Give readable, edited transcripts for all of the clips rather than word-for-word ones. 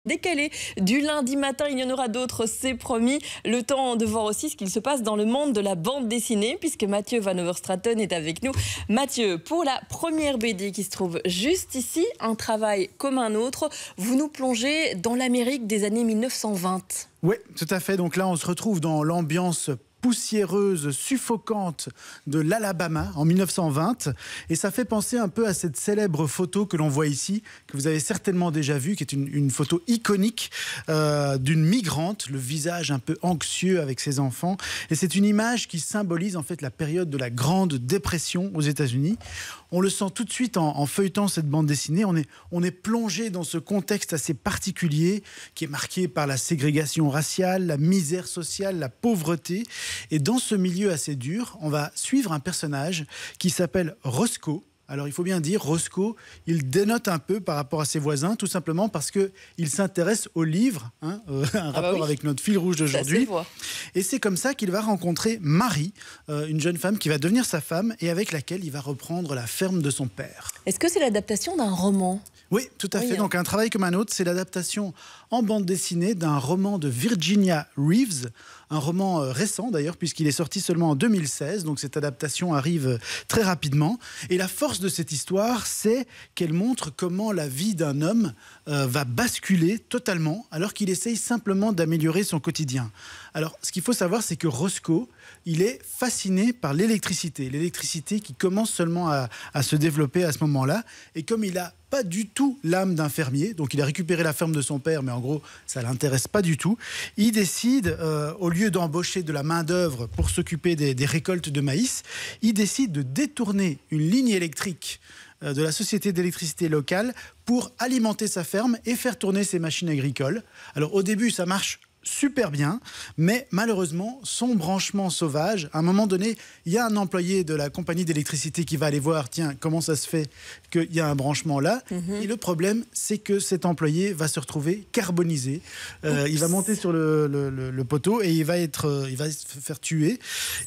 Décalé du lundi matin, il y en aura d'autres, c'est promis. Le temps de voir aussi ce qu'il se passe dans le monde de la bande dessinée, puisque Mathieu Van Overstraten est avec nous. Mathieu, pour la première BD qui se trouve juste ici, Un travail comme un autre, vous nous plongez dans l'Amérique des années 1920. Oui, tout à fait. Donc là, on se retrouve dans l'ambiance poussiéreuse, suffocante de l'Alabama en 1920. Et ça fait penser un peu à cette célèbre photo que l'on voit ici, que vous avez certainement déjà vue, qui est une photo iconique d'une migrante, le visage un peu anxieux avec ses enfants. Et c'est une image qui symbolise en fait la période de la Grande Dépression aux États-Unis. On le sent tout de suite en feuilletant cette bande dessinée. On est plongé dans ce contexte assez particulier qui est marqué par la ségrégation raciale, la misère sociale, la pauvreté. Et dans ce milieu assez dur, on va suivre un personnage qui s'appelle Roscoe. Alors il faut bien dire, Roscoe, il dénote un peu par rapport à ses voisins, tout simplement parce qu'il s'intéresse aux livres, un rapport avec notre fil rouge d'aujourd'hui. Et c'est comme ça qu'il va rencontrer Marie, une jeune femme qui va devenir sa femme et avec laquelle il va reprendre la ferme de son père. Est-ce que c'est l'adaptation d'un roman ? Oui, tout à fait. Donc Un travail comme un autre, c'est l'adaptation en bande dessinée d'un roman de Virginia Reeves, un roman récent d'ailleurs, puisqu'il est sorti seulement en 2016. Donc cette adaptation arrive très rapidement. Et la force de cette histoire, c'est qu'elle montre comment la vie d'un homme va basculer totalement, alors qu'il essaye simplement d'améliorer son quotidien. Alors, ce qu'il faut savoir, c'est que Roscoe, il est fasciné par l'électricité. L'électricité qui commence seulement à se développer à ce moment-là. Et comme il n'a pas du tout l'âme d'un fermier, donc il a récupéré la ferme de son père, mais en gros, ça ne l'intéresse pas du tout. Il décide, au lieu d'embaucher de la main-d'œuvre pour s'occuper des récoltes de maïs, il décide de détourner une ligne électrique de la société d'électricité locale pour alimenter sa ferme et faire tourner ses machines agricoles. Alors au début, ça marche super bien, mais malheureusement, son branchement sauvage, à un moment donné, il y a un employé de la compagnie d'électricité qui va aller voir, tiens, comment ça se fait qu'il y a un branchement là. Et le problème, c'est que cet employé va se retrouver carbonisé. Il va monter sur le poteau et il va se faire tuer.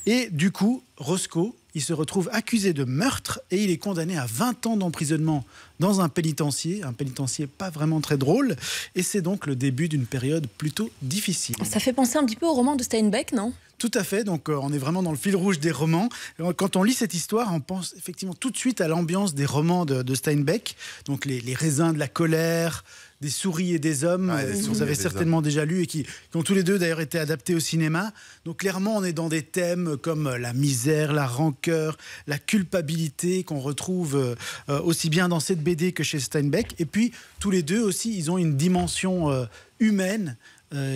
Et du coup, Roscoe, il se retrouve accusé de meurtre et il est condamné à 20 ans d'emprisonnement dans un pénitencier pas vraiment très drôle. Et c'est donc le début d'une période plutôt difficile. Ça fait penser un petit peu au roman de Steinbeck, non ? Tout à fait, donc on est vraiment dans le fil rouge des romans. Quand on lit cette histoire, on pense effectivement tout de suite à l'ambiance des romans de Steinbeck, donc les raisins de la colère, des souris et des hommes, vous avez certainement déjà lu et qui ont tous les deux d'ailleurs été adaptés au cinéma. Donc clairement, on est dans des thèmes comme la misère, la rancœur, la culpabilité qu'on retrouve aussi bien dans cette BD que chez Steinbeck. Et puis tous les deux aussi, ils ont une dimension humaine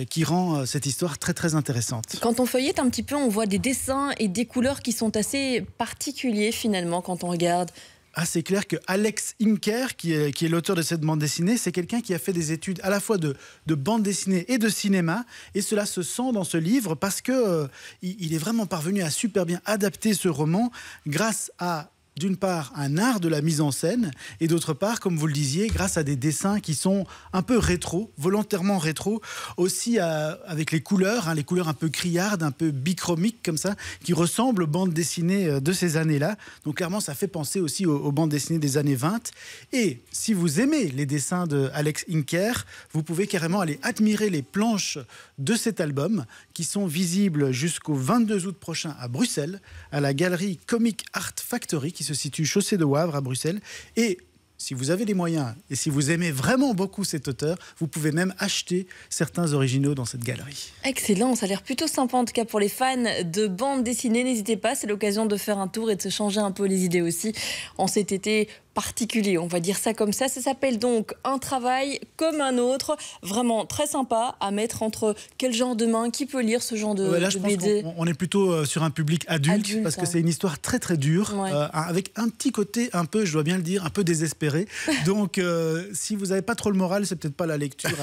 qui rend cette histoire très très intéressante. Quand on feuillette un petit peu, on voit des dessins et des couleurs qui sont assez particuliers finalement quand on regarde. Ah, c'est clair que Alex Inker, qui est l'auteur de cette bande dessinée, c'est quelqu'un qui a fait des études à la fois de bande dessinée et de cinéma, et cela se sent dans ce livre parce que il est vraiment parvenu à super bien adapter ce roman grâce à, d'une part, un art de la mise en scène, et d'autre part, comme vous le disiez, grâce à des dessins qui sont un peu rétro, volontairement rétro, aussi avec les couleurs un peu criardes, un peu bichromiques comme ça, qui ressemblent aux bandes dessinées de ces années-là. Donc clairement, ça fait penser aussi aux bandes dessinées des années 20. Et si vous aimez les dessins de Alex Inker, vous pouvez carrément aller admirer les planches de cet album, qui sont visibles jusqu'au 22 août prochain à Bruxelles, à la galerie Comic Art Factory, qui se situe chaussée de Wavre à Bruxelles. Et si vous avez les moyens et si vous aimez vraiment beaucoup cet auteur, vous pouvez même acheter certains originaux dans cette galerie. Excellent, ça a l'air plutôt sympa en tout cas pour les fans de bande dessinée. N'hésitez pas, c'est l'occasion de faire un tour et de se changer un peu les idées aussi en cet été particulier, on va dire ça comme ça. Ça s'appelle donc Un travail comme un autre. Vraiment très sympa à mettre entre quel genre de main, qui peut lire ce genre de là, je BD. pense qu'on est plutôt sur un public adulte parce que c'est une histoire très très dure, avec un petit côté un peu, je dois bien le dire, un peu désespéré. Donc si vous n'avez pas trop le moral, c'est peut-être pas la lecture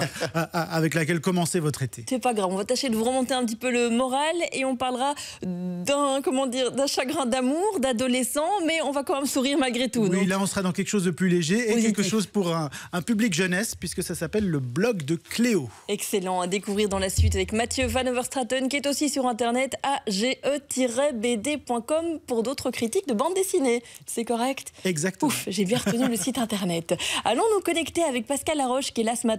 avec laquelle commencer votre été. C'est pas grave, on va tâcher de vous remonter un petit peu le moral et on parlera d'un chagrin d'amour, d'adolescent, mais on va quand même sourire malgré tout. Oui, donc. là on sera dans quelque chose de plus léger et quelque chose pour un public jeunesse, puisque ça s'appelle Le Blog de Cléo. Excellent, à découvrir dans la suite avec Mathieu Van Overstraten, qui est aussi sur internet à ge-bd.com pour d'autres critiques de bande dessinée. C'est correct ? Exactement. Ouf, j'ai bien retenu le site internet. Allons nous connecter avec Pascal Laroche qui est là ce matin.